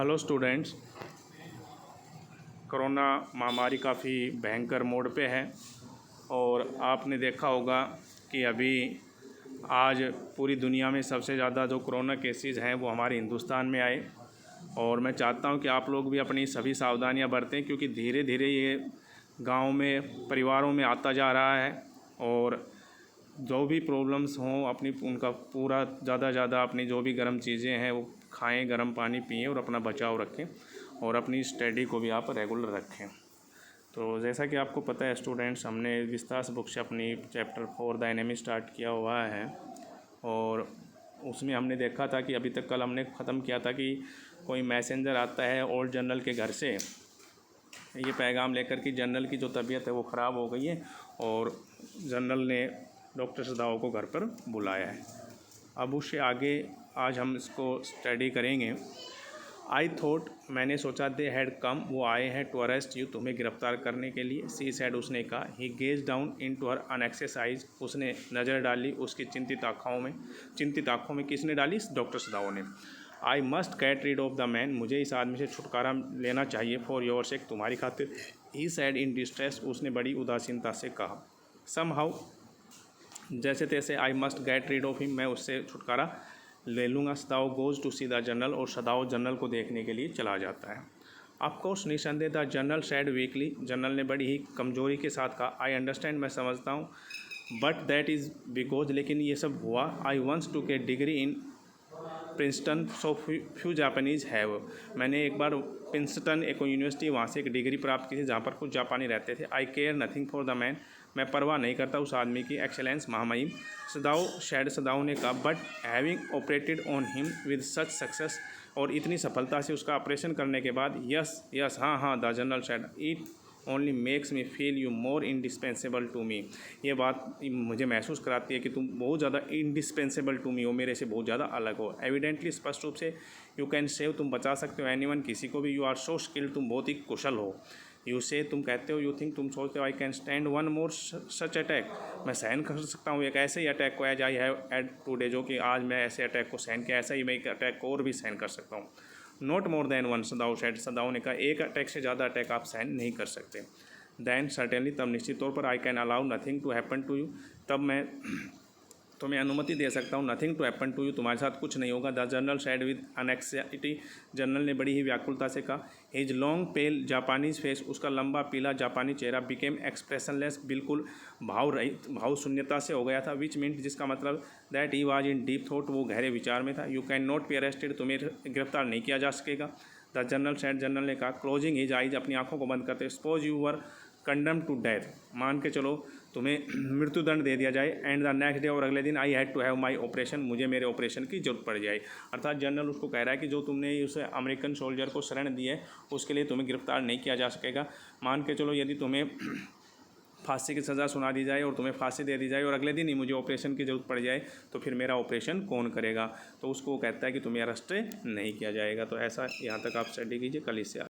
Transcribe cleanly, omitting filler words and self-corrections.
Hello students. Corona महामारी काफ़ी भयंकर मोड पे है और आपने देखा होगा कि अभी आज पूरी दुनिया में सबसे ज़्यादा जो कोरोना केसेस हैं वो हमारे हिंदुस्तान में आए। और मैं चाहता हूं कि आप लोग भी अपनी सभी सावधानियां बरतें, क्योंकि धीरे धीरे ये गांव में परिवारों में आता जा रहा है। और जो भी प्रॉब्लम्स हों अपनी उनका पूरा ज़्यादा अपनी जो भी गर्म चीज़ें हैं वो खाएं, गर्म पानी पिएं और अपना बचाव रखें और अपनी स्टडी को भी आप रेगुलर रखें। तो जैसा कि आपको पता है स्टूडेंट्स, हमने विस्तार बुक से अपनी चैप्टर 4 द एनिमी स्टार्ट किया हुआ है। और उसमें हमने देखा था कि अभी तक कल हमने ख़त्म किया था कि कोई मैसेंजर आता है ओल्ड जनरल के घर से ये पैगाम लेकर कि जनरल की जो तबीयत है वो ख़राब हो गई है और जनरल ने डॉक्टर सदाओ को घर पर बुलाया है। अब उससे आगे आज हम इसको स्टडी करेंगे। आई थॉट, मैंने सोचा दे हैड कम, वो आए हैं टू अरेस्ट यू, तुम्हें गिरफ्तार करने के लिए। सी सैड, उसने कहा। He gaze down into her unexercise, उसने नज़र डाली उसकी चिंतित आँखों में किसने डाली? डॉक्टर सदाओ ने। आई must get rid of the man, मुझे इस आदमी से छुटकारा लेना चाहिए। फॉर योर सेक, तुम्हारी खातिर। ही सैड इन डिस्ट्रेस, उसने बड़ी उदासीनता से कहा। सम हाउ, जैसे तैसे। I must get rid of him, मैं उससे छुटकारा ले लूँगा। Sadao goes to see the general, और सदाओ जनरल को देखने के लिए चला जाता है। ऑफकोर्स, निसंदेह। The general sad weekly, general ने बड़ी ही कमजोरी के साथ कहा। आई अंडरस्टैंड, मैं समझता हूँ। बट दैट इज़ बिकॉज, लेकिन ये सब हुआ। I once to get degree in Princeton, so few Japanese have, मैंने एक बार प्रिंसटन एक यूनिवर्सिटी वहाँ से एक डिग्री प्राप्त की थी जहाँ पर कुछ जापानी रहते थे। I care nothing for the man, मैं परवाह नहीं करता उस आदमी की एक्सेलेंस, महामहिम। सदाओ ने कहा। But having operated on him with such success, और इतनी सफलता से उसका ऑपरेशन करने के बाद। यस हाँ, the general said. It only makes me feel you more indispensable to me, ये बात मुझे महसूस कराती है कि तुम बहुत ज़्यादा इंडिस्पेंसेबल टू मी हो, मेरे से बहुत ज़्यादा अलग हो। एविडेंटली, स्पष्ट रूप से। यू कैन सेव, तुम बचा सकते हो। एनीवन, किसी को भी। यू आर सो स्किल्ड, तुम बहुत ही कुशल हो। यू से, तुम कहते हो। यू थिंक, तुम सोचते हो। I can stand one more such attack, मैं सहन कर सकता हूँ एक ऐसे ही अटैक को as I have had today, जो कि आज मैं ऐसे अटैक को सहन किया, ऐसा ही मैं एक अटैक को और भी सहन कर सकता हूँ। Not more than one, Sadao said, Sadao ने कहा। एक अटैक से ज़्यादा अटैक आप सहन नहीं कर सकते। दैन सर्टेनली, तब निश्चित तौर पर। I can allow nothing to happen to you, तब मैं तुम्हें अनुमति दे सकता हूँ। Nothing to happen to you, तुम्हारे साथ कुछ नहीं होगा। The general said with anxiety, general ने बड़ी ही व्याकुलता से कहा। His long pale Japanese face, उसका लंबा पीला जापानी चेहरा। बिकेम एक्सप्रेशनलेस, बिल्कुल भाव शून्यता से हो गया था। विच मीन्ट, जिसका मतलब that he was in deep thought, वो गहरे विचार में था। You can not be arrested, तुम्हें गिरफ्तार नहीं किया जा सकेगा। द जनरल सैड, जनरल ने कहा। क्लोजिंग हिज आइज, अपनी आंखों को बंद करते। Suppose you were condemned to death, मान के चलो तुम्हें मृत्युदंड दे दिया जाए। एंड द नेक्स्ट डे, और अगले दिन। I had to have my operation, मुझे मेरे ऑपरेशन की जरूरत पड़ जाए। अर्थात जनरल उसको कह रहा है कि जो तुमने उस अमेरिकन सोल्जर को शरण दी है उसके लिए तुम्हें गिरफ्तार नहीं किया जा सकेगा। मान के चलो यदि तुम्हें फांसी की सज़ा सुना दी जाए और तुम्हें फांसी दे दी जाए और अगले दिन ही मुझे ऑपरेशन की ज़रूरत पड़ जाए, तो फिर मेरा ऑपरेशन कौन करेगा? तो उसको कहता है कि तुम्हें अरेस्ट नहीं किया जाएगा। तो ऐसा यहाँ तक आप स्टडी कीजिए, कल इससे